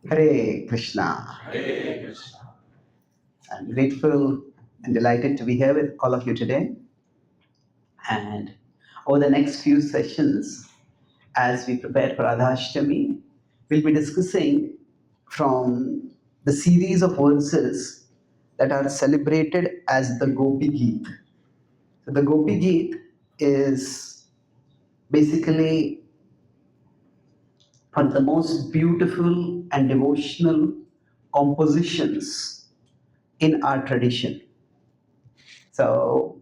Hare Krishna. Hare Krishna. I'm grateful and delighted to be here with all of you today. And over the next few sessions, as we prepare for Adhashtami, we'll be discussing from the series of verses that are celebrated as the Gopi Geet. So the Gopi Geet is basically one of the most beautiful and devotional compositions in our tradition. So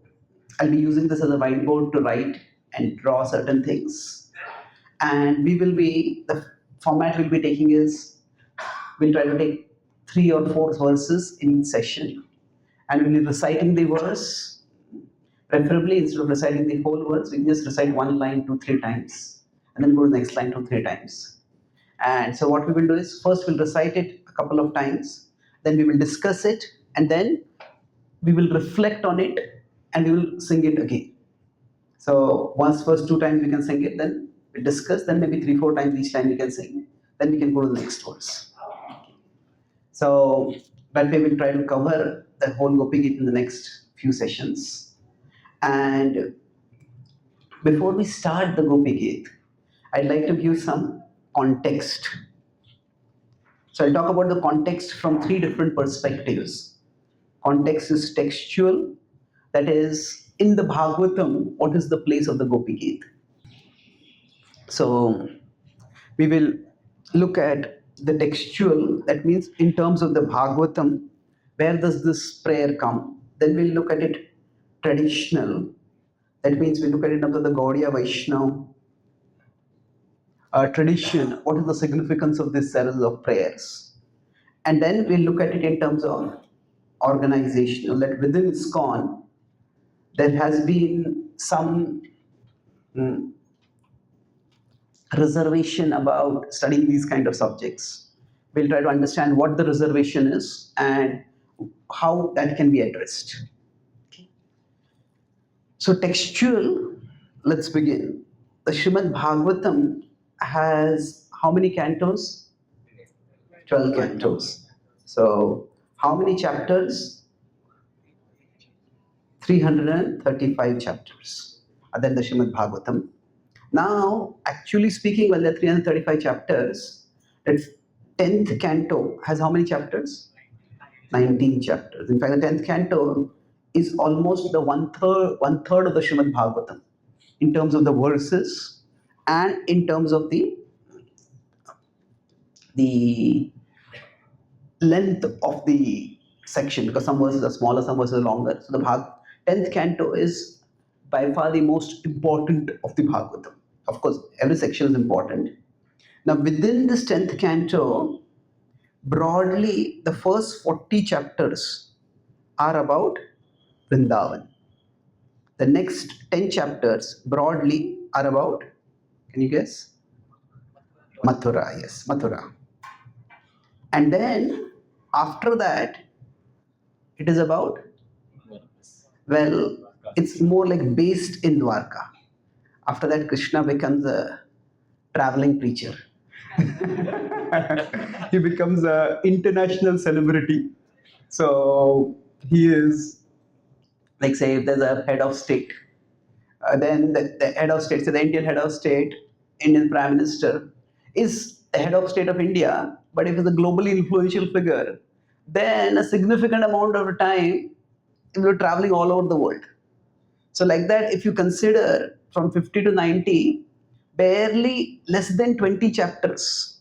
I'll be using this as a whiteboard to write and draw certain things. And the format we'll be taking is, we'll try to take 3 or 4 verses in each session. And we'll be reciting the verse, preferably instead of reciting the whole verse, we can just recite one line 2, 3 times, and then go to the next line 2, 3 times. And so what we will do is, first we'll recite it a couple of times, then we will discuss it, and then we will reflect on it, and we will sing it again. So once first 2 times we can sing it, then we discuss, then maybe 3, 4 times each time we can sing, then we can go to the next verse. So that way we'll try to cover the whole Gopi Gita in the next few sessions. And before we start the Gopi Gita, I'd like to give some context. So I'll talk about the context from 3 different perspectives. Context is textual, that is, in the Bhagavatam, what is the place of the Gopi Gita? So we will look at the textual, that means in terms of the Bhagavatam, where does this prayer come? Then we'll look at it traditional, that means we look at it in terms of the Gaudiya Vaishnava tradition, what is the significance of this series of prayers? And then we'll look at it in terms of organizational, that within ISKCON, there has been some reservation about studying these kind of subjects. We'll try to understand what the reservation is and how that can be addressed. Okay. So textual, let's begin. The Srimad Bhagavatam has how many cantos? 12 cantos. So how many chapters? 335 chapters are there in the Srimad Bhagavatam. Now, actually speaking, well, there are 335 chapters. That 10th canto has how many chapters? 19 chapters. In fact, the 10th canto is almost the one third of the Srimad Bhagavatam in terms of the verses and in terms of the length of the section, because some verses are smaller, some verses are longer. So the 10th canto is by far the most important of the Bhagavatam. Of course, every section is important. Now, within this 10th canto, broadly, the first 40 chapters are about Vrindavan. The next 10 chapters, broadly, are about, can you guess? Mathura, yes, Mathura. And then, after that, it is about, well, it's more like based in Dwarka. After that, Krishna becomes a traveling preacher. He becomes an international celebrity. So he is, like, say, if there's a head of state, then the head of state, so the Indian head of state, Indian Prime Minister, is the head of state of India, but if he's a globally influential figure, then a significant amount of time you're traveling all over the world. So like that, if you consider from 50 to 90, barely less than 20 chapters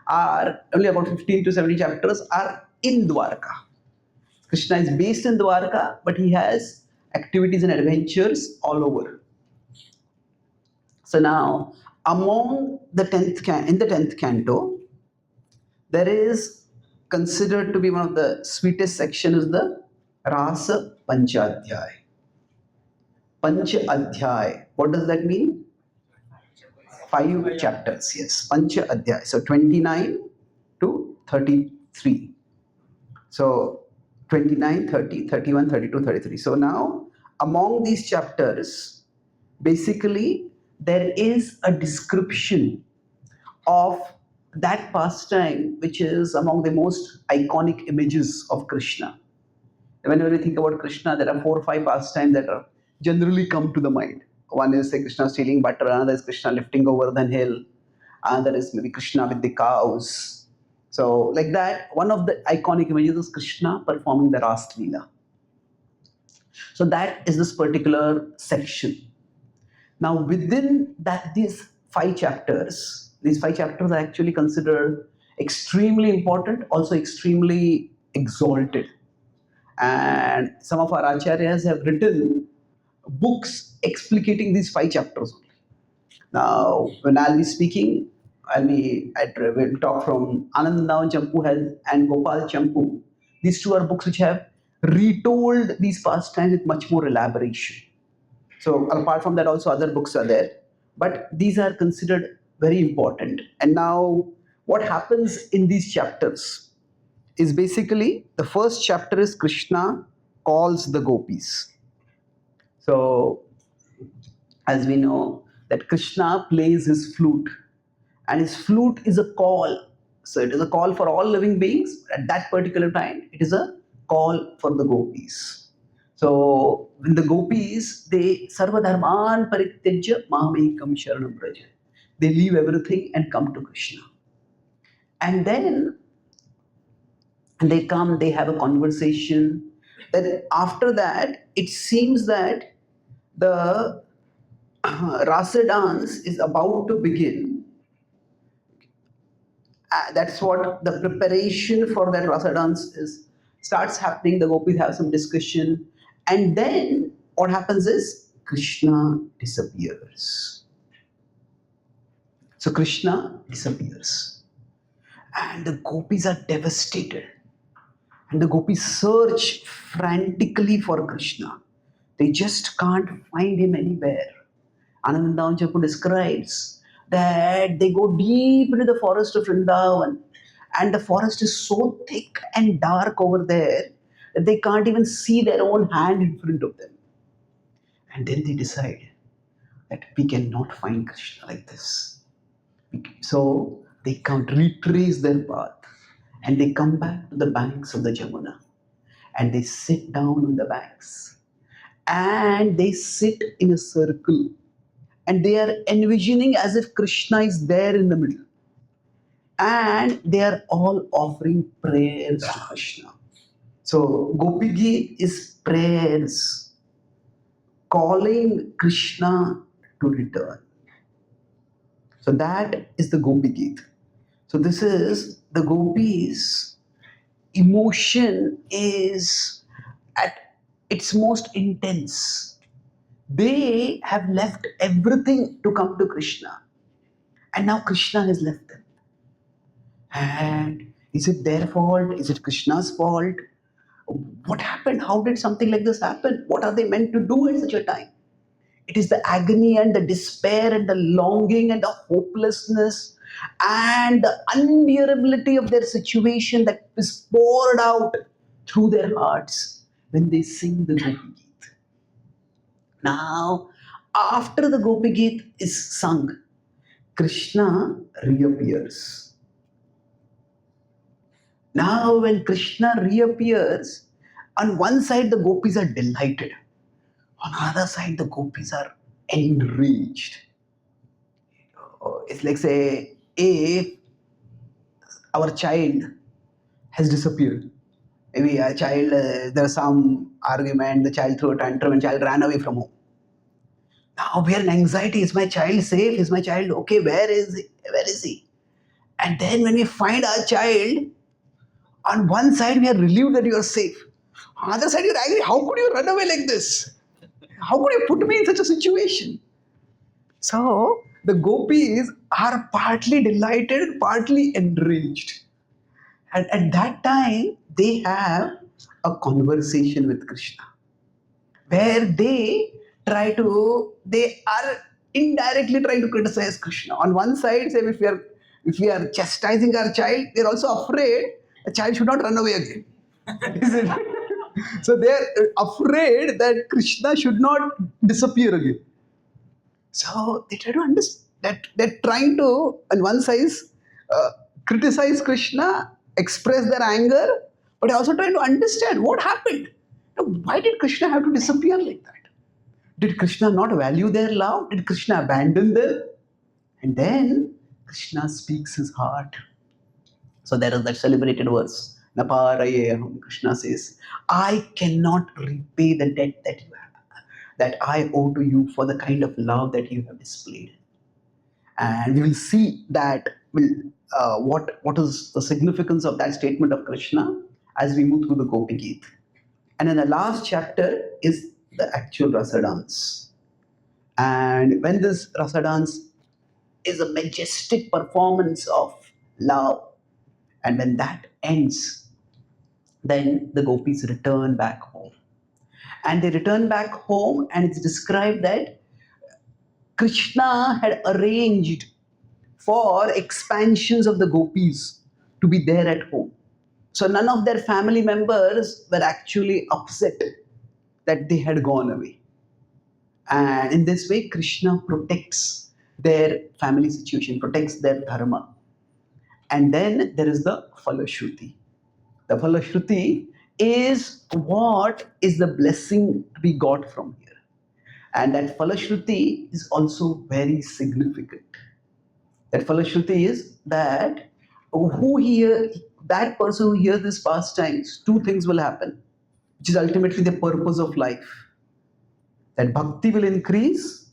are, only about 15 to 70 chapters are in Dwarka. Krishna is based in Dwarka, but he has activities and adventures all over. So now, among the 10th canto, there is considered to be one of the sweetest sections is the Rasa Panchadhyay. Pancha Adhyay. What does that mean? 5 chapters, yes. Pancha Adhyay. So 29 to 33. So 29, 30, 31, 32, 33. So now, among these chapters, basically, there is a description of that pastime, which is among the most iconic images of Krishna. Whenever we think about Krishna, there are 4 or 5 pastimes that are generally come to the mind. One is say Krishna stealing butter, another is Krishna lifting Govardhan hill, another is maybe Krishna with the cows. So like that, one of the iconic images is Krishna performing the Rasa-lila. So that is this particular section. Now within that, these 5 chapters are actually considered extremely important, also extremely exalted. And some of our acharyas have written books explicating these 5 chapters. Now, when I'll be speaking, will talk from Anandandavan Champu and Gopal Champu. These two are books which have retold these pastimes with much more elaboration. So apart from that, also other books are there, but these are considered very important. And now, what happens in these chapters is basically the first chapter is Krishna calls the gopis. So, as we know, that Krishna plays his flute, and his flute is a call. So, it is a call for all living beings. At that particular time, it is a call for the gopis. So, when the gopis, they sarvadharman parityajya mahamekam sharanam braja. They leave everything and come to Krishna. And then they come, they have a conversation. Then after that, it seems that the rasa dance is about to begin. That's what the preparation for that rasa dance is. Starts happening, the gopis have some discussion, and then what happens is Krishna disappears. So Krishna disappears, and the gopis are devastated. And the gopis search frantically for Krishna. They just can't find him anywhere. Anandandavan Champu describes that they go deep into the forest of Vrindavan, and the forest is so thick and dark over there that they can't even see their own hand in front of them. And then they decide that we cannot find Krishna like this. So they can't retrace their path, and they come back to the banks of the Jamuna, and they sit down on the banks, and they sit in a circle, and they are envisioning as if Krishna is there in the middle, and they are all offering prayers to Krishna. So Gopi Geet is prayers calling Krishna to return. So that is the Gopi Geet. So this is the gopis' emotion is at its most intense. They have left everything to come to Krishna, and now Krishna has left them. And is it their fault? Is it Krishna's fault? What happened? How did something like this happen? What are they meant to do at such a time? It is the agony and the despair and the longing and the hopelessness and the unbearability of their situation that is poured out through their hearts when they sing the Gopi Geet. Now, after the Gopi Geet is sung, Krishna reappears. Now, when Krishna reappears, on one side the gopis are delighted, on the other side the gopis are enraged. It's like, say, if our child has disappeared, maybe a child, there was some argument, the child threw a tantrum and child ran away from home. Now we are in anxiety. Is my child safe? Is my child okay? Where is he? Where is he? And then when we find our child, on one side we are relieved that you are safe. On the other side you're angry. How could you run away like this? How could you put me in such a situation? So the gopis are partly delighted, partly enraged. And at that time, they have a conversation with Krishna, where they are indirectly trying to criticize Krishna. On one side, say if we are chastising our child, they're also afraid the child should not run away again. Is it? So they're afraid that Krishna should not disappear again. So they try to understand that they're trying to, on one side, criticize Krishna, express their anger, but also trying to understand what happened. Why did Krishna have to disappear like that? Did Krishna not value their love? Did Krishna abandon them? And then Krishna speaks his heart. So there is that celebrated verse. Naparayeham, Krishna says, I cannot repay the debt that you have, that I owe to you for the kind of love that you have displayed. And we will see that what is the significance of that statement of Krishna as we move through the Gopi Geet. And in the last chapter is the actual Rasa dance. And when this Rasa dance is a majestic performance of love, and when that ends, then the gopis return back home. And they return back home, and it's described that Krishna had arranged for expansions of the gopis to be there at home. So none of their family members were actually upset that they had gone away. And in this way, Krishna protects their family situation, protects their dharma. And then there is the Falashruti. The Falashruti is what is the blessing we got from here. And that Falashruti is also very significant. That Falashruti is that that person who hears these pastimes, two things will happen, which is ultimately the purpose of life. That bhakti will increase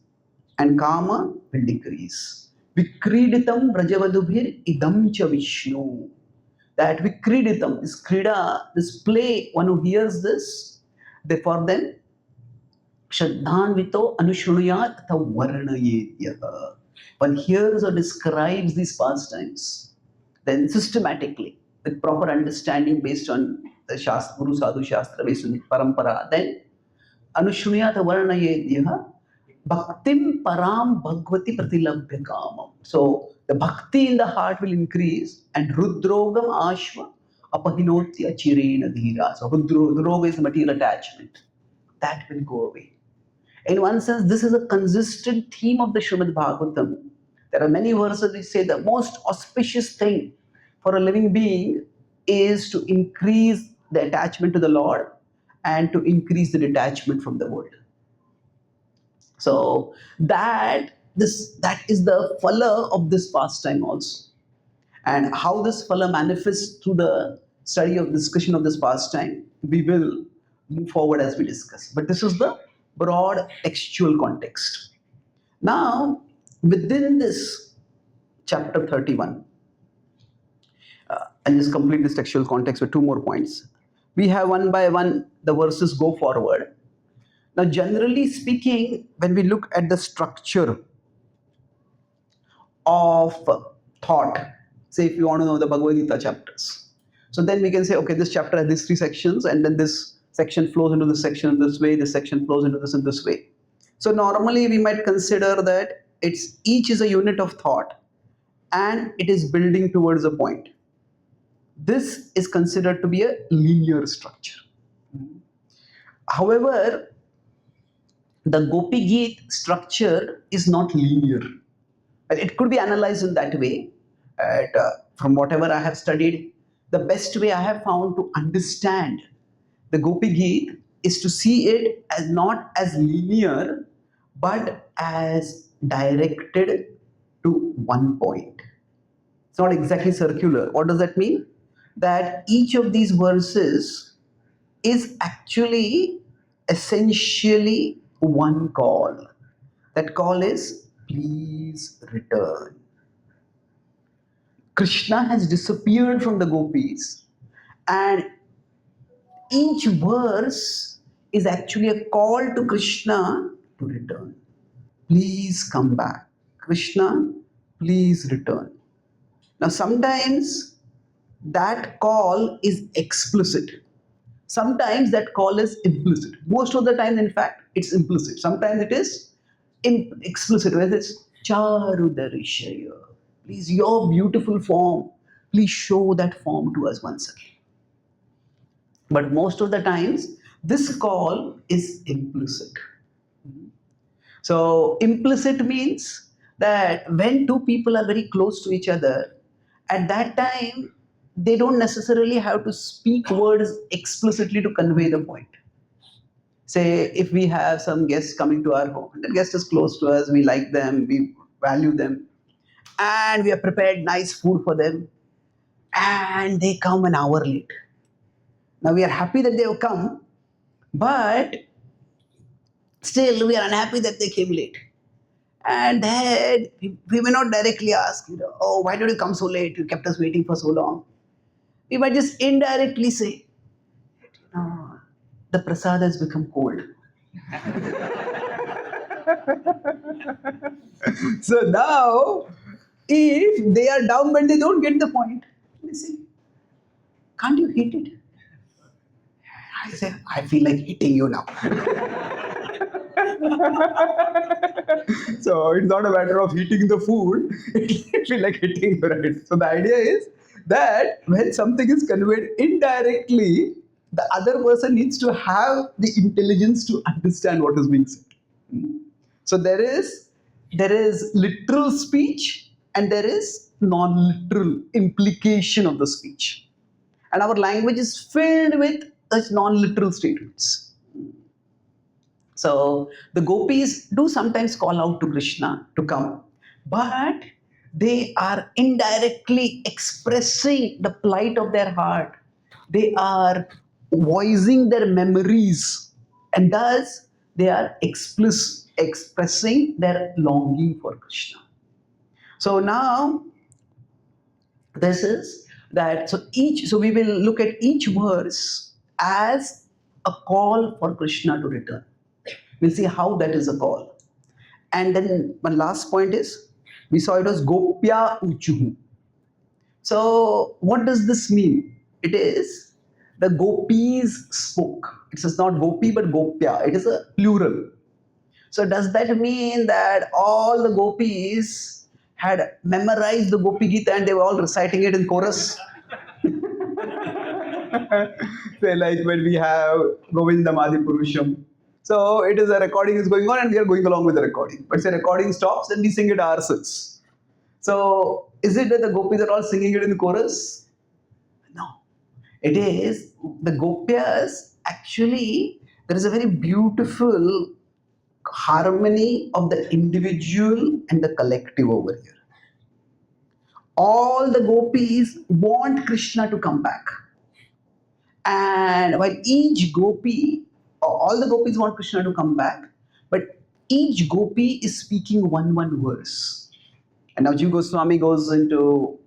and karma will decrease. Vikriditam brajavadubhir idam cha Vishnu. That Vikriditam, this krida, this play, one who hears this, for them, Shraddhanvito Anushrunuyat Tha Varnayetyaha. One hears or describes these pastimes, then systematically, with proper understanding based on the Shastra, Guru Sadhu Shastra, based on the Parampara, then Anushrunuyat Tha Varnayetyaha Bhaktim Param Bhagvati Pratilabhya Kamam. So the bhakti in the heart will increase, and Rudrogam Ashva Apahinotya Chirena Dhira. So Rudroga is material attachment. That will go away. In one sense, this is a consistent theme of the Srimad Bhagavatam. There are many verses which say the most auspicious thing for a living being is to increase the attachment to the Lord and to increase the detachment from the world. So that is the phala of this pastime also. And how this phala manifests through the study of discussion of this pastime, we will move forward as we discuss. But this is the broad textual context. Now, within this chapter 31, and just complete this textual context with two more points. We have one by one, the verses go forward. Now, generally speaking, when we look at the structure of thought, say if you want to know the Bhagavad Gita chapters, so then we can say, okay, this chapter has these three sections, and then this section flows into this section in this way, this section flows into this in this way. So normally we might consider that each is a unit of thought, and it is building towards a point. This is considered to be a linear structure. However, the Gopi Geet structure is not linear. It could be analyzed in that way. From whatever I have studied, the best way I have found to understand the Gopi Geet is to see it as not as linear, but as directed to one point. It's not exactly circular. What does that mean? That each of these verses is actually essentially one call. That call is, please return. Krishna has disappeared from the gopis, and each verse is actually a call to Krishna to return. Please come back. Krishna, please return. Now, sometimes that call is explicit. Sometimes that call is implicit. Most of the time, in fact, it's implicit. Sometimes it is explicit, whether it's Charudarishaya. Please, your beautiful form, please show that form to us once again. But most of the times, this call is implicit. So implicit means that when two people are very close to each other At that time, they don't necessarily have to speak words explicitly to convey the point. Say, if we have some guests coming to our home, the guest is close to us, we like them, we value them, and we have prepared nice food for them, and they come an hour late. Now we are happy that they have come, but still we are unhappy that they came late. And then we may not directly ask, oh, why did you come so late? You kept us waiting for so long. We might just indirectly say, oh, the prasad has become cold. So now, if they are dumb and they don't get the point, they say, can't you heat it? I say, I feel like hitting you now. So it's not a matter of heating the food, it feels like hitting you, right? So the idea is that when something is conveyed indirectly, the other person needs to have the intelligence to understand what is being said. So there is literal speech and there is non-literal implication of the speech. And our language is filled with such non-literal statements. So the gopis do sometimes call out to Krishna to come, but they are indirectly expressing the plight of their heart. They are voicing their memories, and thus they are expressing their longing for Krishna. So now this is that. So we will look at each verse as a call for Krishna to return. We'll see how that is a call. And then one last point is, we saw it was Gopya Uchuhu. So what does this mean? It is the gopis spoke. It is not Gopi but Gopya. It is a plural. So does that mean that all the gopis had memorized the Gopi Gita and they were all reciting it in chorus? Say like when we have Govindam Adi Purusham. So it is a recording is going on and we are going along with the recording. But say recording stops and we sing it ourselves. So is it that the gopis are all singing it in the chorus? No. It is the gopyas actually, there is a very beautiful harmony of the individual and the collective over here. All the gopis want Krishna to come back. And while each gopi, all the gopis want Krishna to come back, but each gopi is speaking one verse. And now Jiva Goswami goes into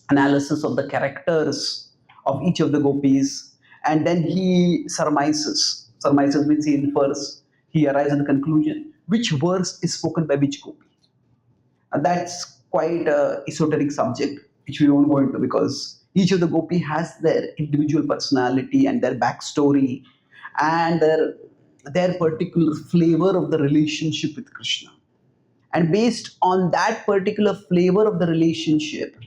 analysis of the characters of each of the gopis, and then he surmises. Surmises means he infers, he arrives at the conclusion which verse is spoken by which gopi. And that's quite an esoteric subject, which we won't go into because each of the gopi has their individual personality and their backstory and their particular flavor of the relationship with Krishna. And based on that particular flavor of the relationship,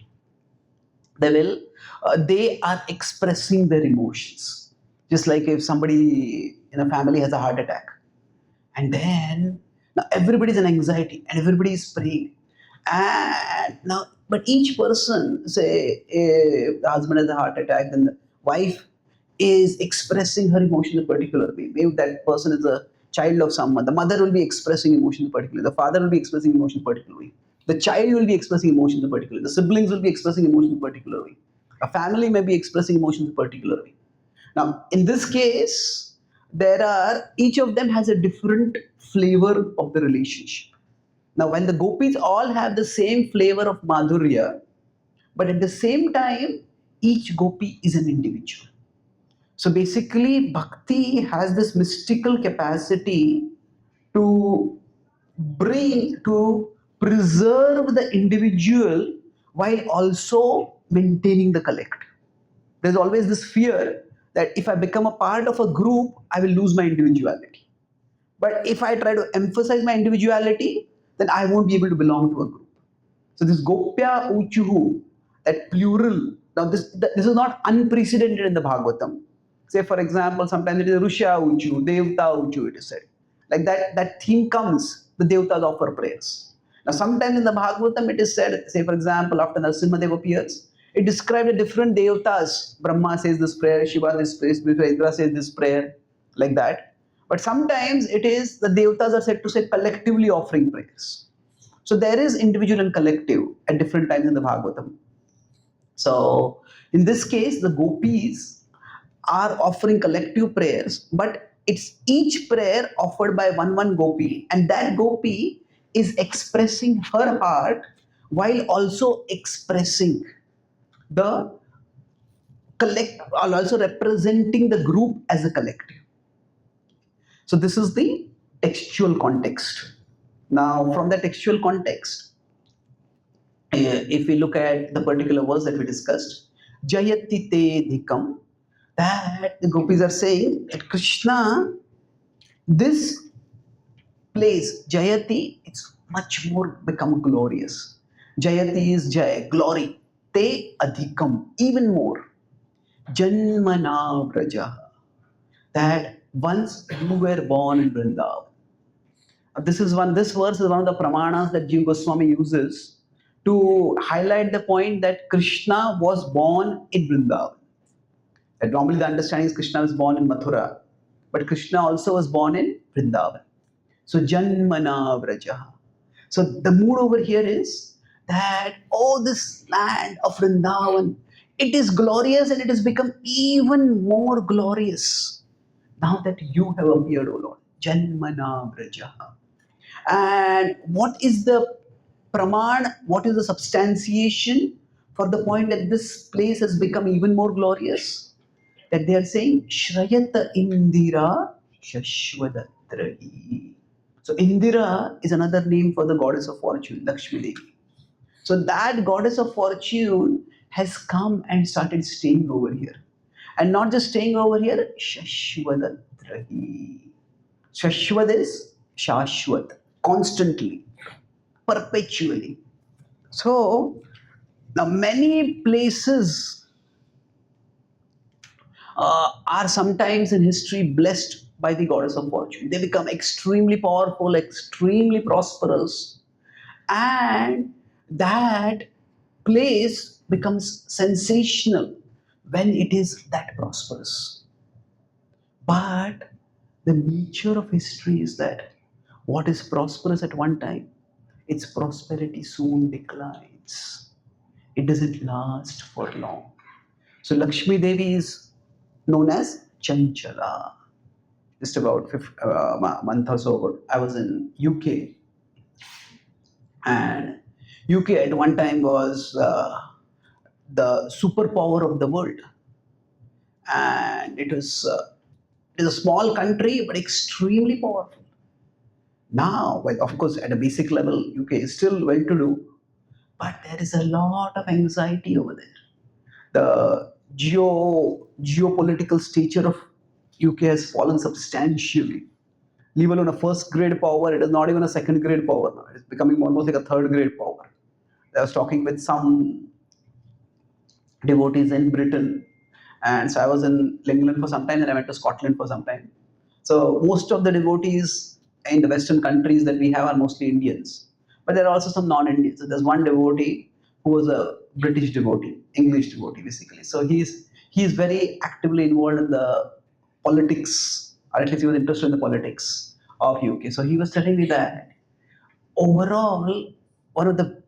they are expressing their emotions. Just like if somebody in a family has a heart attack, and then now everybody's in anxiety and everybody is praying. And now, but each person, say, if the husband has a heart attack, then the wife is expressing her emotion in a particular way. Maybe that person is a child of someone. The mother will be expressing emotions particularly. The father will be expressing emotions particularly. The child will be expressing emotions in particular. The siblings will be expressing emotions in particular way. A family may be expressing emotions in particular way. Now, in this case, each of them has a different flavor of the relationship. Now, when the gopis all have the same flavor of madhurya, but at the same time, each gopi is an individual. So basically, bhakti has this mystical capacity to preserve the individual while also maintaining the collective. There's always this fear that if I become a part of a group, I will lose my individuality. But if I try to emphasize my individuality, then I won't be able to belong to a group. So this Gopya Uchuhu, that plural, now this is not unprecedented in the Bhagavatam. Say for example, sometimes it is Rusha Uchu, Devta Uchu, it is said. Like that theme comes, the Devtas offer prayers. Now, sometimes in the Bhagavatam it is said, say for example, after Narasimha appears, it describes the different devatas. Brahma says this prayer, Shiva this prayer, Indra says this prayer, like that. But sometimes it is the devatas are said to say collectively offering prayers. So there is individual and collective at different times in the Bhagavatam. So in this case, the gopis are offering collective prayers, but it's each prayer offered by one gopi, and that gopi is expressing her heart while also expressing the collect, also representing the group as a collective. So this is the textual context. Now, from the textual context, if we look at the particular verse that we discussed, Jayati te dhikam, that the gopis are saying that Krishna, this place, Jayati, it's much more become glorious. Jayati is Jaya, glory. Te adhikam, even more. Janmana Braja, that once you were born in Vrindavan. This verse is one of the pramanas that Jiva Goswami uses to highlight the point that Krishna was born in Vrindavan. That normally the understanding is Krishna was born in Mathura, but Krishna also was born in Vrindavan. So Janmana Vraja. So the mood over here is that, oh, this land of Vrindavan, it is glorious and it has become even more glorious now that you have appeared, O Lord. Janmana Vraja. And what is the praman, what is the substantiation for the point that this place has become even more glorious? That they are saying, Shrayata Indira Shashwadatrahi. So Indira is another name for the goddess of fortune, Lakshmi Devi. So that goddess of fortune has come and started staying over here. And not just staying over here, Shashwadatrahi. Shashwat is Shashwat, constantly, perpetually. So now many places are sometimes in history blessed by the goddess of fortune. They become extremely powerful, extremely prosperous, and that place becomes sensational when it is that prosperous. But the nature of history is that what is prosperous at one time, its prosperity soon declines. It doesn't last for long. So Lakshmi Devi is known as Chanchala. Just about a month or so ago, I was in UK, and UK at one time was the superpower of the world, and it is a small country but extremely powerful. Now, well, of course, at a basic level, UK is still well to do, but there is a lot of anxiety over there. The geopolitical stature of UK has fallen substantially. Leave alone a first grade power, it is not even a second grade power now. It's becoming almost like a third grade power. I was talking with some devotees in Britain, and so I was in England for some time, and I went to Scotland for some time. So most of the devotees in the Western countries that we have are mostly Indians, but there are also some non-Indians. So there's one devotee who was a British devotee, English devotee basically. So he's very actively involved in the politics, or at least he was interested in the politics of UK. So he was telling me that overall, one of the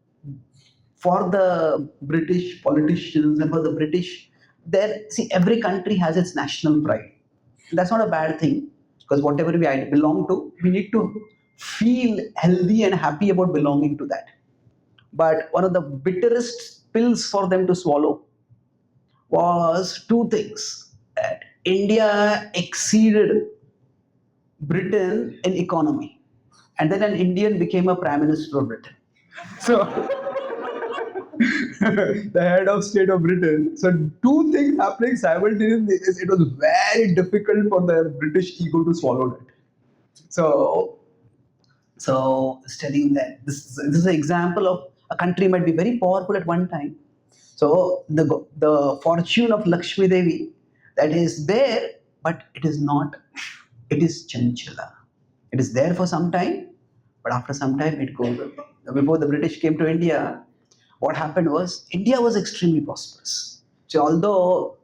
for the British politicians and for the British, there see every country has its national pride. That's not a bad thing, because whatever we belong to, we need to feel healthy and happy about belonging to that. But one of the bitterest pills for them to swallow was two things: that India exceeded Britain in economy, and then an Indian became a prime minister of Britain. So the head of state of Britain. So two things happening simultaneously. It was very difficult for the British ego to swallow that. So, studying that this is an example of a country might be very powerful at one time. So the fortune of Lakshmi Devi, that is there, but it is not. It is Chanchala. It is there for some time, but after some time it goes away. before the British came to India, what happened was India was extremely prosperous. So although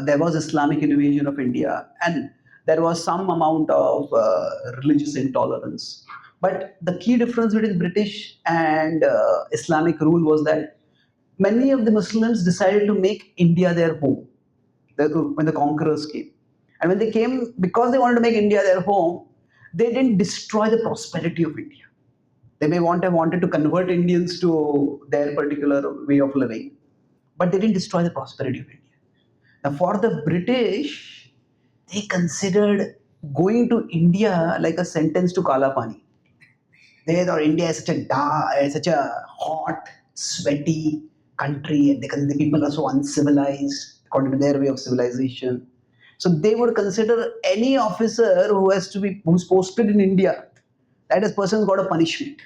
there was Islamic invasion of India and there was some amount of religious intolerance, but the key difference between British and Islamic rule was that many of the Muslims decided to make India their home when the conquerors came. And when they came, because they wanted to make India their home, they didn't destroy the prosperity of India. They may want have wanted to convert Indians to their particular way of living, but they didn't destroy the prosperity of India. Now, for the British, they considered going to India like a sentence to Kala Pani. They thought India is such a hot, sweaty country, and because the people are so uncivilized according to their way of civilization. So they would consider any officer who's posted in India, that is person's got a punishment.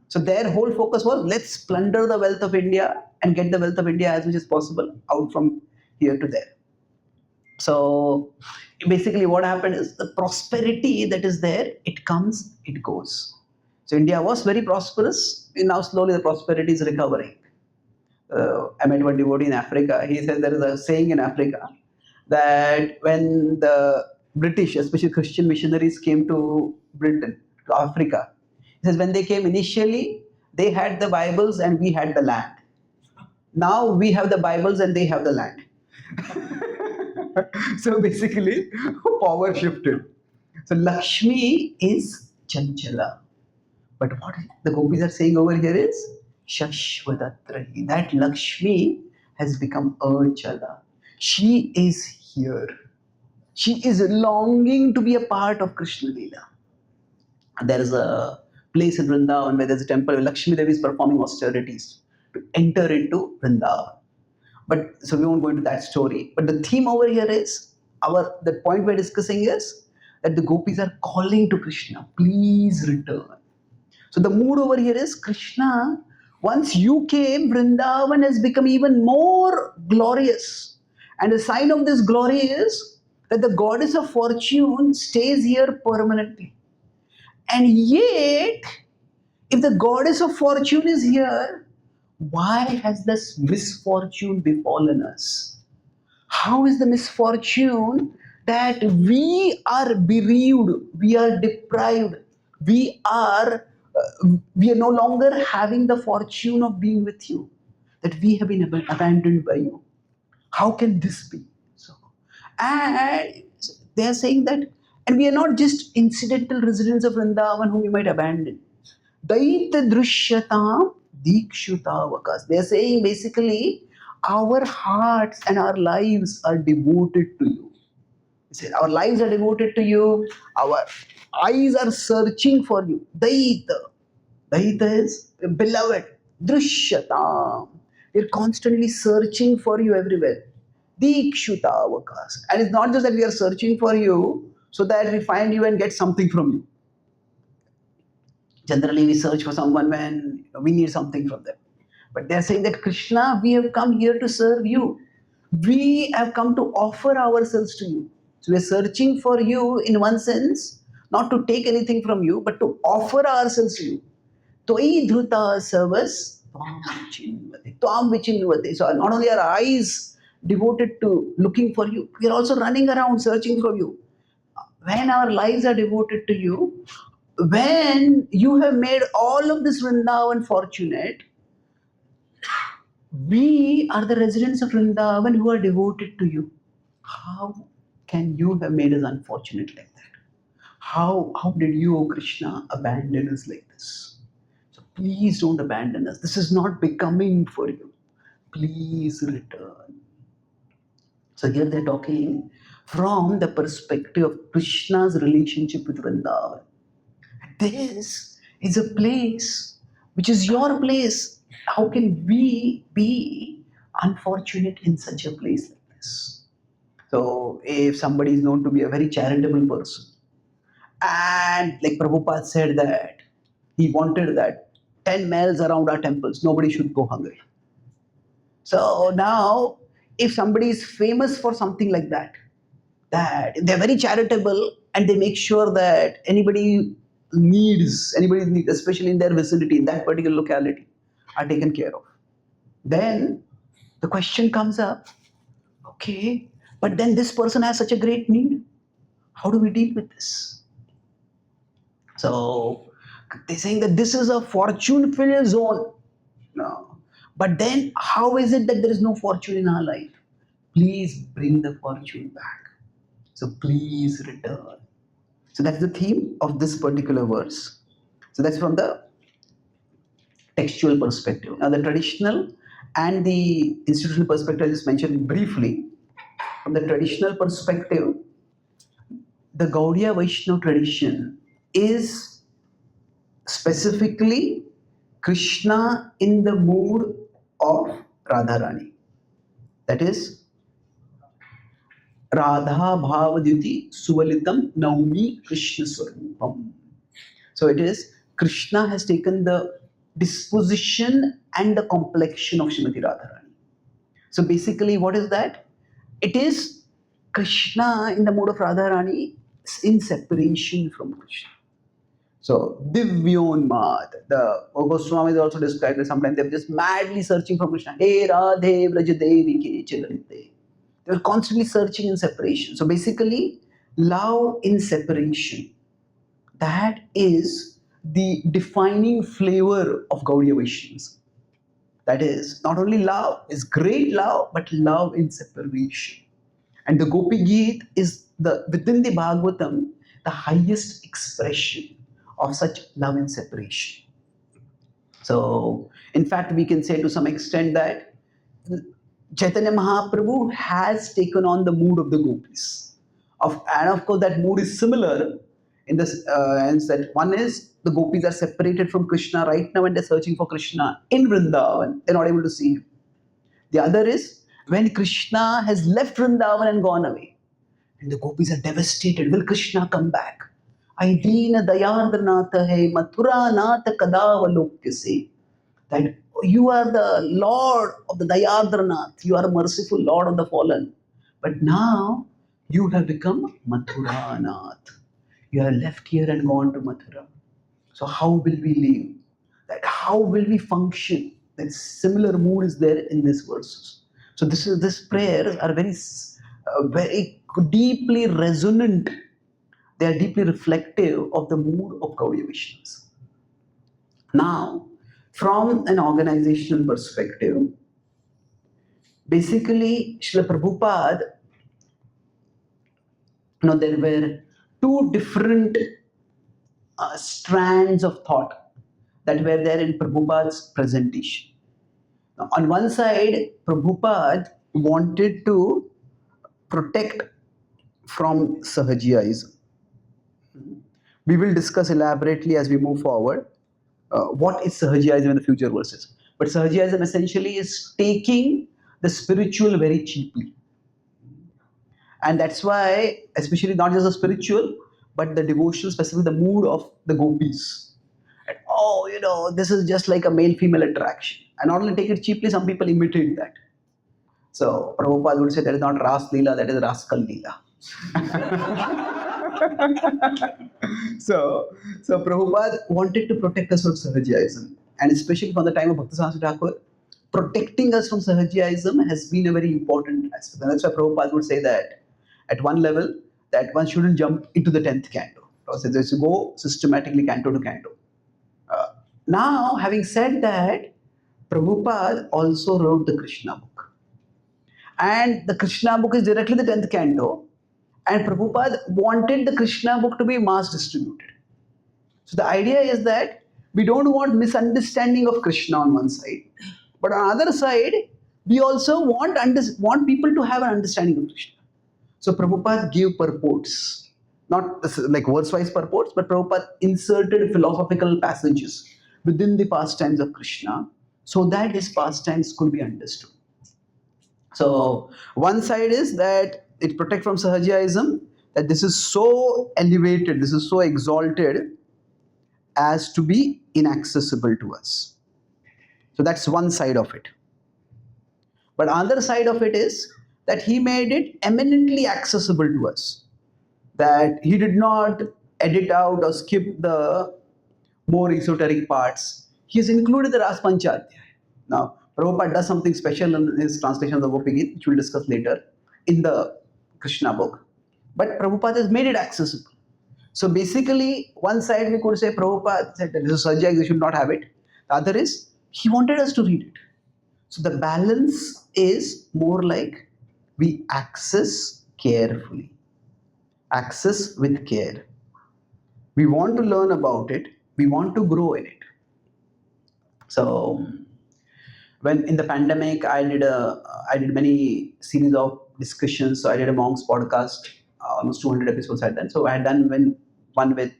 So their whole focus was let's plunder the wealth of India and get the wealth of India as much as possible out from here to there. So basically what happened is the prosperity that is there, it comes, it goes. So India was very prosperous, and now slowly the prosperity is recovering. I met one devotee in Africa. He said there is a saying in Africa that when the British, especially Christian missionaries, came to Britain, to Africa, he says when they came initially, they had the Bibles and we had the land. Now we have the Bibles and they have the land. So basically, power shifted. So Lakshmi is Chanchala. But what the gopis are saying over here is Shashvadatrahi. That Lakshmi has become Achala. She is here. She is longing to be a part of Krishna Lila. There is a place in Vrindavan where there's a temple where Lakshmi Devi is performing austerities to enter into Vrindavan. But so we won't go into that story. But the theme over here is the point we're discussing is that the gopis are calling to Krishna, please return. So the mood over here is Krishna, once you came, Vrindavan has become even more glorious. And the sign of this glory is that the goddess of fortune stays here permanently. And yet, if the goddess of fortune is here, why has this misfortune befallen us? How is the misfortune that we are bereaved, we are deprived, we are no longer having the fortune of being with you, that we have been abandoned by you? How can this be? So, and they are saying that, and we are not just incidental residents of Vrindavan whom you might abandon. Daita drishyatam dikshutavakas. They are saying basically, our hearts and our lives are devoted to you. They say, our lives are devoted to you. Our eyes are searching for you. Daita. Daita is beloved. Drishyatam. We're constantly searching for you everywhere. Dikshutavakas. And it's not just that we are searching for you so that we find you and get something from you. Generally, we search for someone when we need something from them. But they're saying that Krishna, we have come here to serve you. We have come to offer ourselves to you. So we're searching for you in one sense, not to take anything from you, but to offer ourselves to you. Toi dhruta service, Twam vichinvate. So not only are our eyes devoted to looking for you, we are also running around searching for you. When our lives are devoted to you, when you have made all of this Vrindavan fortunate, we are the residents of Vrindavan who are devoted to you. How can you have made us unfortunate like that? How did you, O Krishna, abandon us like this? So please don't abandon us. This is not becoming for you. Please return. So here they're talking from the perspective of Krishna's relationship with Vrindavan. This is a place which is your place. How can we be unfortunate in such a place like this? So, if somebody is known to be a very charitable person, and like Prabhupada said that he wanted that 10 miles around our temples, nobody should go hungry. So now, if somebody is famous for something like that they're very charitable and they make sure that anybody needs, anybody's needs, especially in their vicinity, in that particular locality, are taken care of. Then the question comes up, okay, but then this person has such a great need. How do we deal with this? So they're saying that this is a fortune-filled zone. No. But then how is it that there is no fortune in our life? Please bring the fortune back. So please return. So that's the theme of this particular verse. So that's from the textual perspective. Now the traditional and the institutional perspective I just mentioned briefly. From the traditional perspective, the Gaudiya Vaishnava tradition is specifically Krishna in the mood of Radharani. That is Radha Bhavadyuti Suvalitam Naumi Krishna Swarupam. So it is Krishna has taken the disposition and the complexion of Srimati Radharani. So basically, what is that? It is Krishna in the mood of Radharani in separation from Krishna. So Divyonmad, the Goswami is also described as sometimes they're just madly searching for Krishna. Hey Radhe Vrajadevi ke Chalarite. They were constantly searching in separation. So basically, love in separation. That is the defining flavor of Gaudiya Vaishnavism. That is not only love, is great love, but love in separation. And the Gopi Geet is the within the Bhagavatam the highest expression of such love in separation. So, in fact, we can say to some extent that Chaitanya Mahaprabhu has taken on the mood of the gopis. And of course, that mood is similar in this sense that one is the gopis are separated from Krishna right now and they're searching for Krishna in Vrindavan. They're not able to see him. The other is when Krishna has left Vrindavan and gone away. And the gopis are devastated. Will Krishna come back? Ai Deena Dayardranatha hai Mathura Natha Kadavalokya se. That you are the Lord of the Dayadranath. You are a merciful Lord of the fallen. But now you have become Mathuranath. You have left here and gone to Mathura. So how will we live? That how will we function? That similar mood is there in these verses. So this prayers are very deeply resonant. They are deeply reflective of the mood of Gaudiya Vaishnavas. Now, from an organizational perspective, basically, Srila Prabhupada, there were two different strands of thought that were there in Prabhupada's presentation. Now, on one side, Prabhupada wanted to protect from Sahajiyaism. We will discuss elaborately as we move forward what is Sahajiyaism in the future verses. But Sahajiyaism essentially is taking the spiritual very cheaply. And that's why, especially not just the spiritual, but the devotional, specifically the mood of the gopis. And, this is just like a male-female attraction. And not only take it cheaply, some people imitate that. So Prabhupada would say that is not Rasa-lila, that is Rasa-lila. So Prabhupada wanted to protect us from Sahajiyaism. And especially from the time of Bhakti Thakur, protecting us from Sahajiyaism has been a very important aspect. And that's why Prabhupada would say that at one level, that one shouldn't jump into the 10th canto. So there's to go systematically canto to canto. Now, having said that, Prabhupada also wrote the Krishna book. And the Krishna book is directly the 10th canto. And Prabhupada wanted the Krishna book to be mass distributed. So the idea is that we don't want misunderstanding of Krishna on one side. But on the other side, we also want people to have an understanding of Krishna. So Prabhupada gave purports. Not like verse-wise purports, but Prabhupada inserted philosophical passages within the pastimes of Krishna so that his pastimes could be understood. So one side is that it protects from Sahajiyaism, that this is so elevated, this is so exalted as to be inaccessible to us. So that's one side of it. But other side of it is that he made it eminently accessible to us. That he did not edit out or skip the more esoteric parts. He has included the Ras Panchadhyaya. Now, Prabhupada does something special in his translation of the Gopi Geet, which we'll discuss later in the Krishna book. But Prabhupada has made it accessible. So basically, one side we could say Prabhupada said that this is subject, we should not have it. The other is he wanted us to read it. So the balance is more like we access carefully, access with care. We want to learn about it, we want to grow in it. So when in the pandemic, I did many series of discussions. So I did a monks podcast, almost 200 episodes I had done. So I had done one with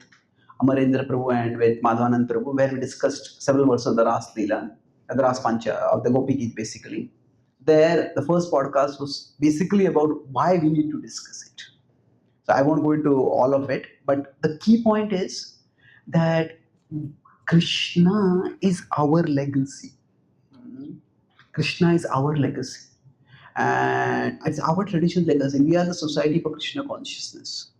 Amarendra Prabhu and with Madhavanand Prabhu, where we discussed several verses of the Rasa-lila, the Ras Pancha, of the Gopi Geet basically. There, the first podcast was basically about why we need to discuss it. So I won't go into all of it, but the key point is that Krishna is our legacy. Krishna is our legacy. And it's our traditional legacy. We are the Society for Krishna Consciousness.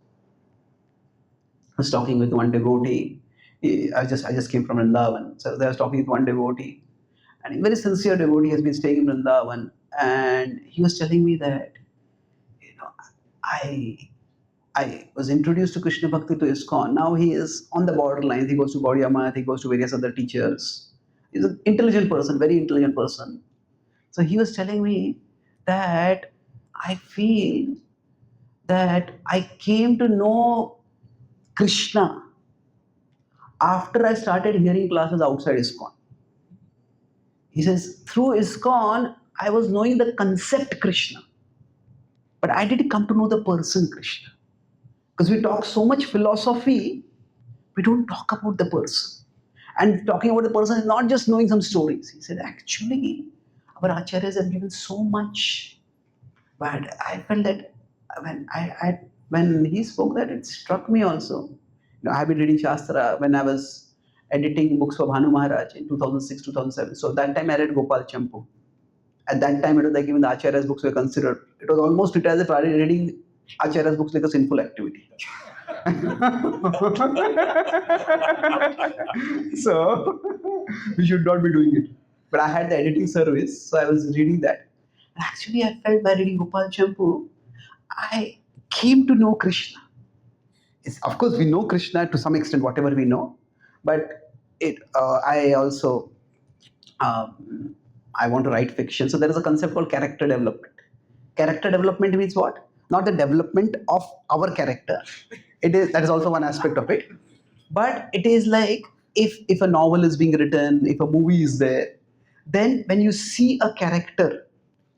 I was talking with one devotee. I just came from Vrindavan. So I was talking with one devotee. And a very sincere devotee has been staying in Vrindavan. And he was telling me that, I was introduced to Krishna Bhakti to ISKCON. Now he is on the borderline. He goes to Gaudiya Math, he goes to various other teachers. He's an intelligent person, very intelligent person. So he was telling me that I feel that I came to know Krishna after I started hearing classes outside ISKCON. He says, through ISKCON, I was knowing the concept Krishna, but I didn't come to know the person Krishna. Because we talk so much philosophy, we don't talk about the person. And talking about the person is not just knowing some stories. He said, actually, our acharyas have given so much. But I felt that when he spoke that, it struck me also. I have been reading Shastra when I was editing books for Bhanu Maharaj in 2006, 2007. So that time I read Gopal Champu. At that time, it was like even the Acharya's books were considered. It was almost as if I was reading Acharya's books like a sinful activity. So we should not be doing it. But I had the editing service, so I was reading that. And actually, I felt by reading Gopal Champu, I came to know Krishna. Of course, we know Krishna to some extent, whatever we know. But I also I want to write fiction. So there is a concept called character development. Character development means what? Not the development of our character. That is also one aspect of it. But it is like if a novel is being written, if a movie is there, then when you see a character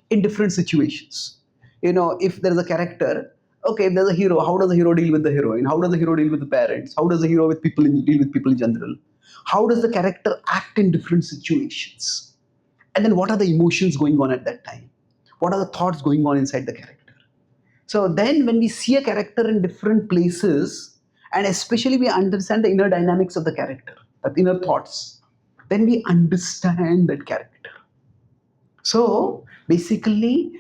in different situations, if there is a character, okay, if there's a hero, how does the hero deal with the heroine? How does the hero deal with the parents? How does the hero deal with people in general? How does the character act in different situations? And then what are the emotions going on at that time? What are the thoughts going on inside the character? So then when we see a character in different places, and especially we understand the inner dynamics of the character, the inner thoughts, then we understand that character. So basically,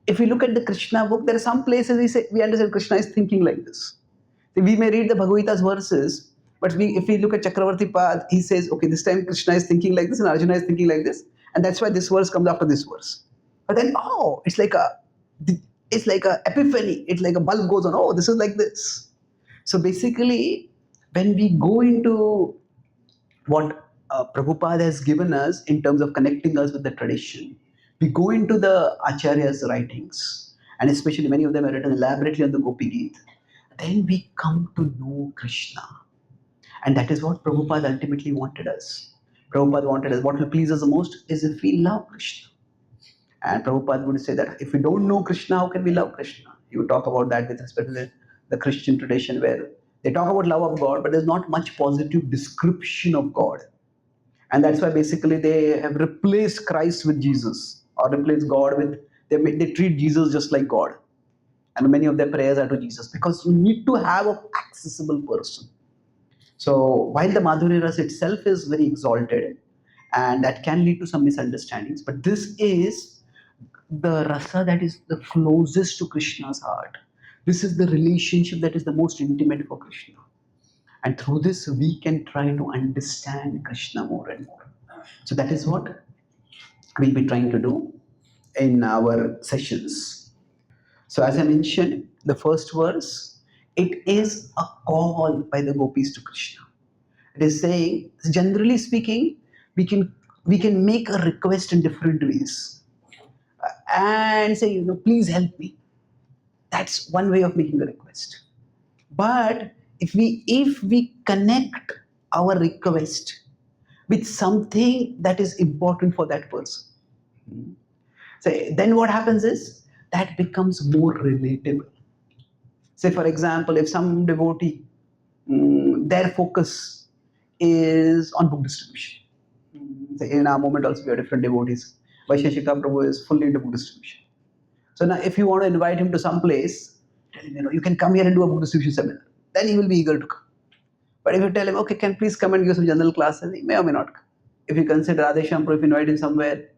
if we look at the Krishna book, there are some places we understand Krishna is thinking like this. We may read the Bhagavad Gita's verses, but if we look at Chakravarti Pad, he says, okay, this time Krishna is thinking like this and Arjuna is thinking like this, and that's why this verse comes after this verse. But then, it's like a epiphany. It's like a bulb goes on. Oh, this is like this. So basically, when we go into what Prabhupada has given us in terms of connecting us with the tradition, we go into the Acharya's writings, and especially many of them are written elaborately on the Gopi Geet, then we come to know Krishna. And that is what Prabhupada ultimately wanted us. Prabhupada wanted us, what will please us the most is if we love Krishna. And Prabhupada would say that if we don't know Krishna, how can we love Krishna? He would talk about that with respect to the Christian tradition, where they talk about love of God, but there's not much positive description of God. And that's why basically they have replaced Christ with Jesus, or replaced God with, they treat Jesus just like God. And many of their prayers are to Jesus, because you need to have an accessible person. So while the Madhurya Rasa itself is very exalted, and that can lead to some misunderstandings, but this is the rasa that is the closest to Krishna's heart. This is the relationship that is the most intimate for Krishna. And through this, we can try to understand Krishna more and more. So that is what we'll be trying to do in our sessions. So as I mentioned, the first verse, it is a call by the gopis to Krishna. It is saying, generally speaking, we can make a request in different ways and say, please help me. That's one way of making a request. But if we connect our request with something that is important for that person, so then what happens is that becomes more relatable. Say for example, if some devotee, their focus is on book distribution. Say in our moment also we have different devotees. Vaisheshika Prabhu is fully into book distribution. So now if you want to invite him to some place, tell him, you can come here and do a book distribution seminar. Then he will be eager to come. But if you tell him, okay, can please come and give some general classes, he may or may not come. If you consider Radhesham Prabhu, if you invite him somewhere,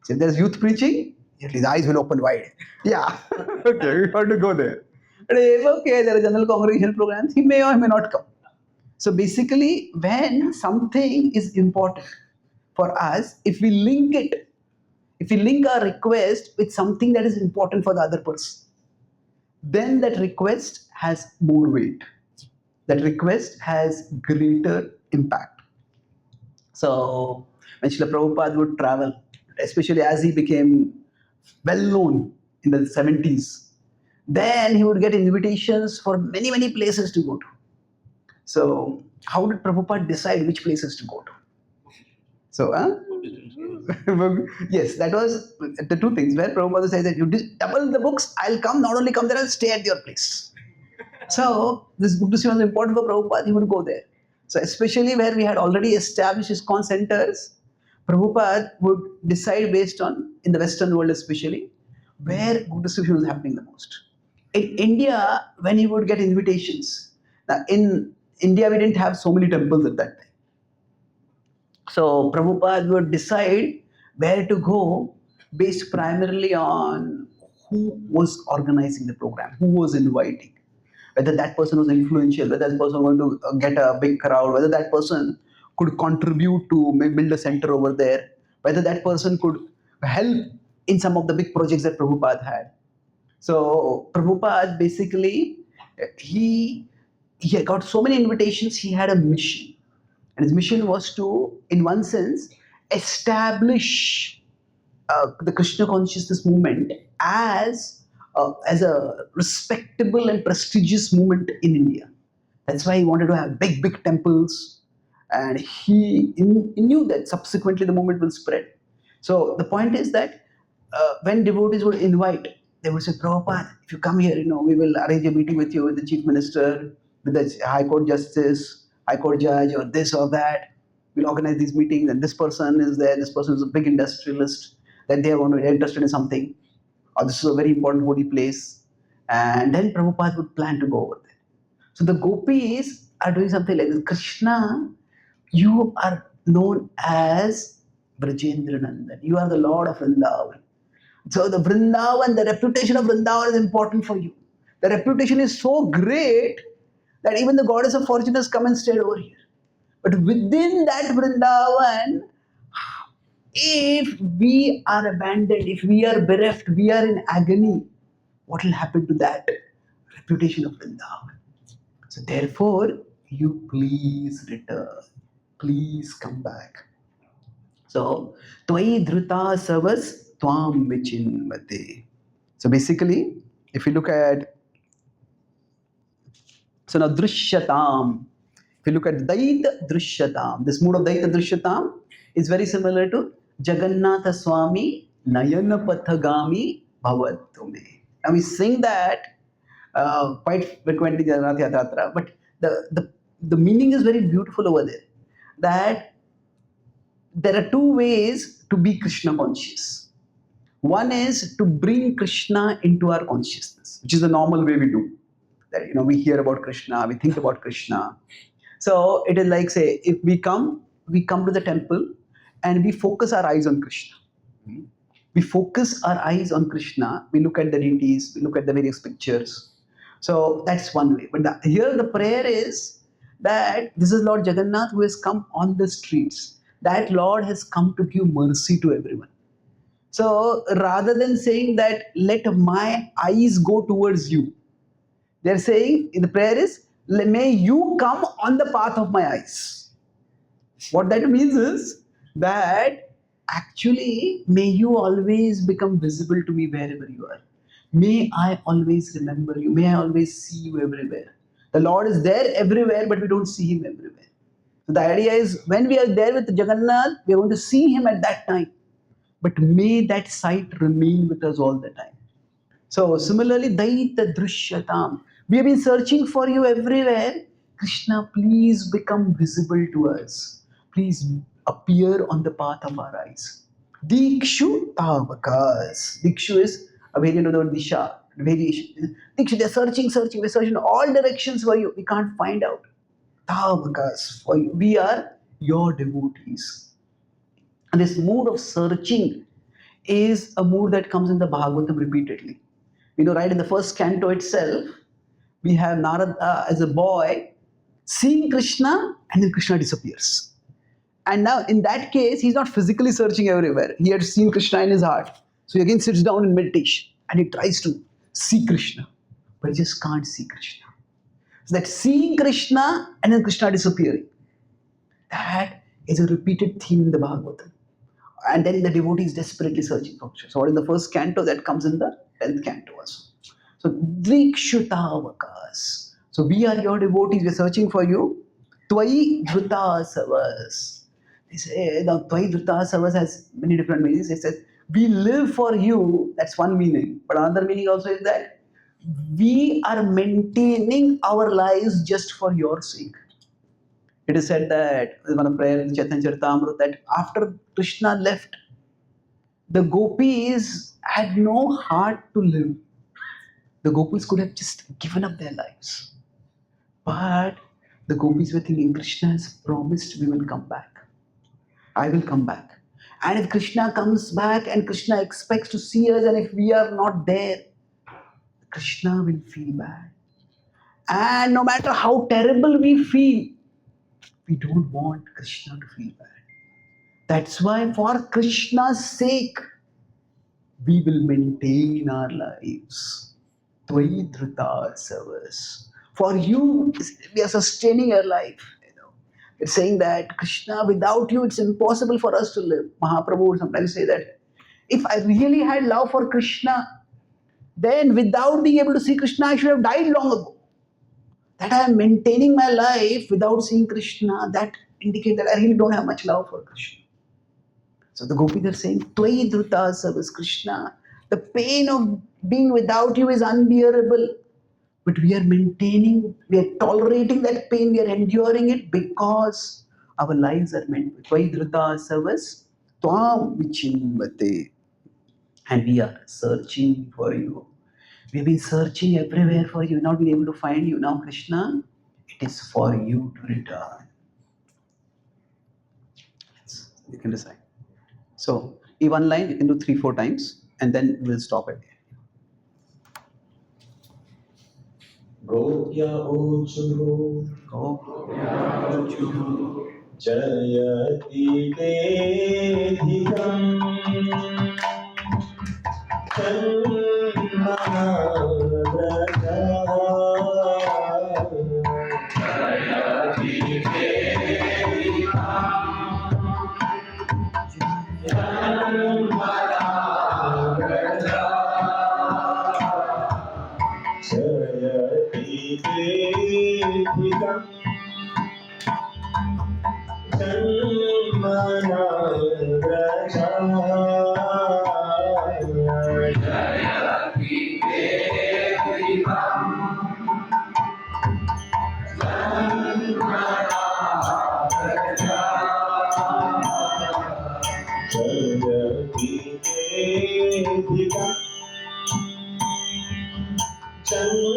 so if there's youth preaching, his eyes will open wide. Yeah, okay, we want to go there. But if, okay, there are general congregation programs, he may or may not come. So basically, when something is important for us, if we link our request with something that is important for the other person, then that request has more weight. That request has greater impact. So when Srila Prabhupada would travel, especially as he became well known in the 70s, then he would get invitations for many, many places to go to. So how did Prabhupada decide which places to go to? So, yes, that was the two things where Prabhupada said that you double the books, I'll come, not only come there, I'll stay at your place. So this book distribution was important for Prabhupada, he would go there. So especially where we had already established ISKCON centers, Prabhupada would decide based on, in the Western world especially, where book distribution was happening the most. In India, when he would get invitations, now in India we didn't have so many temples at that time. So Prabhupada would decide where to go based primarily on who was organizing the program, who was inviting, whether that person was influential, whether that person was going to get a big crowd, whether that person could contribute to build a center over there, whether that person could help in some of the big projects that Prabhupada had. So Prabhupada basically, he got so many invitations, he had a mission. And his mission was to, in one sense, establish the Krishna consciousness movement as a respectable and prestigious movement in India. That's why he wanted to have big, big temples. And he knew that subsequently the movement will spread. So the point is that when devotees would invite, they would say, Prabhupada, if you come here, we will arrange a meeting with you, with the chief minister, with the High Court justice, High Court judge, or this or that. We'll organize these meetings, and this person is there, this person is a big industrialist, that they are interested in something, or this is a very important holy place. And then Prabhupada would plan to go over there. So the gopis are doing something like this. Krishna, you are known as Brajendra Nandan. You are the Lord of Vrindavan. So the Vrindavan, the reputation of Vrindavan is important for you. The reputation is so great that even the goddess of fortune has come and stayed over here. But within that Vrindavan, if we are abandoned, if we are bereft, we are in agony, what will happen to that reputation of Vrindavan? So therefore, you please return. Please come back. So, Tvai Dhruta Savas Tvam Vichinvate. So basically, if you look at, so now Drishyatam, if you look at Daita Drishyatam, this mood of Daita Drishyatam is very similar to Jagannatha Swami Nayana Pathagami Bhavatume. Now we sing that quite frequently, Jagannath Yatra, but the meaning is very beautiful over there. That there are two ways to be Krishna conscious. One is to bring Krishna into our consciousness, which is the normal way we do. That we hear about Krishna, we think about Krishna. So it is like, say, if we come to the temple and we focus our eyes on Krishna. We focus our eyes on Krishna, we look at the deities, we look at the various pictures. So that's one way. But here the prayer is that this is Lord Jagannath who has come on the streets. That Lord has come to give mercy to everyone. So rather than saying that let my eyes go towards you, they're saying in the prayer is may you come on the path of my eyes. What that means is that actually may you always become visible to me wherever you are. May I always remember you. May I always see you everywhere. The Lord is there everywhere, but we don't see him everywhere. So the idea is when we are there with Jagannath, we are going to see him at that time. But may that sight remain with us all the time. So similarly, Daita Drishyatam. We have been searching for you everywhere. Krishna, please become visible to us. Please appear on the path of our eyes. Dikshu Tavakas. Dikshu is a variant of the word Disha. Variation. Dikshu, they're searching, we're searching in all directions for you. We can't find out. Tavakas for you. We are your devotees. And this mood of searching is a mood that comes in the Bhagavatam repeatedly. Right in the first canto itself, we have Narada as a boy seeing Krishna and then Krishna disappears. And now in that case, he's not physically searching everywhere. He had seen Krishna in his heart. So he again sits down in meditation and he tries to see Krishna, but he just can't see Krishna. So that seeing Krishna and then Krishna disappearing, that is a repeated theme in the Bhagavatam. And then the devotee is desperately searching for Krishna. So what in the first canto, that comes in the 10th canto also. So Drikshutavakas. So we are your devotees, we are searching for you. Tvai Dhrutasavas. They say now Tvai Dhrutasavas has many different meanings. It says we live for you. That's one meaning. But another meaning also is that we are maintaining our lives just for your sake. It is said that in one of prayer in Chaitanya Charan that after Krishna left, the gopis had no heart to live. The gopis could have just given up their lives. But the gopis were thinking, Krishna has promised we will come back. I will come back. And if Krishna comes back and Krishna expects to see us, and if we are not there, Krishna will feel bad. And no matter how terrible we feel, we don't want Krishna to feel bad. That's why for Krishna's sake, we will maintain our lives. Tvai Dhrutasavas. For you, we are sustaining your life. It's saying that Krishna, without you, it's impossible for us to live. Mahaprabhu would sometimes say that if I really had love for Krishna, then without being able to see Krishna, I should have died long ago. That I am maintaining my life without seeing Krishna, that indicates that I really don't have much love for Krishna. So the gopis are saying, Tvai Dhrutasavas Krishna. The pain of being without you is unbearable. But we are maintaining, we are tolerating that pain, we are enduring it because our lives are meant with Tvai Dhrutasavas Tvam Vichimbate. And we are searching for you. We've been searching everywhere for you, not been able to find you. Now, Krishna, it is for you to return. Yes, you can decide. So, one line you can do 3-4 times, and then we'll stop it. Gopya Uchu Jayati Vedikam Chanmanavrata Jayati Vedikam Chanmanavrata Jayati Vedikam Chanmanavrata Jayati Vedikam Chanmanavrata Jayati Vedikam Chanmanavrata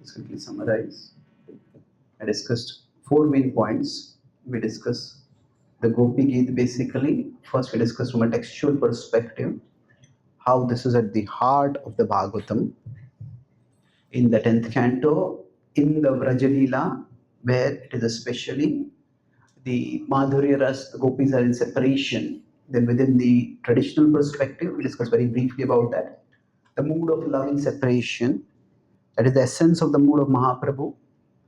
Let's quickly summarize. I discussed four main points. We discussed the Gopi Geet basically. First, we discussed from a textual perspective how this is at the heart of the Bhagavatam. In the 10th canto, in the Rasa-lila, where it is especially the Madhurya Ras, the gopis are in separation. Then within the traditional perspective, we discussed very briefly about that. The mood of love in separation, that is the essence of the mood of Mahaprabhu,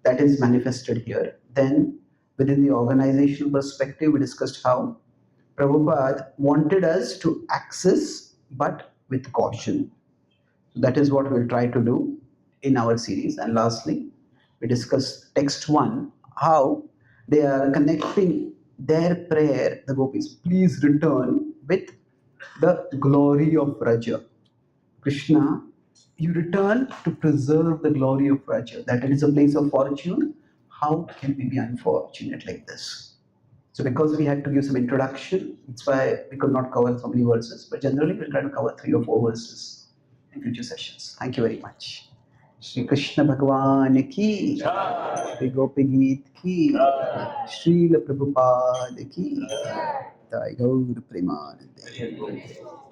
that is manifested here. Then within the organizational perspective, we discussed how Prabhupada wanted us to access but with caution. So that is what we'll try to do in our series. And lastly, we discussed text 1, how they are connecting their prayer, the gopis, please return, with the glory of Raja. Krishna, you return to preserve the glory of Raja, that it is a place of fortune. How can we be unfortunate like this? So because we had to give some introduction, that's why we could not cover so many verses, but generally we'll try to cover 3 or 4 verses in future sessions. Thank you very much. Shri Krishna Bhagwan ki, Shri Gopi Geet ki, Srila Prabhupada ki, Jai Gaur Premanande.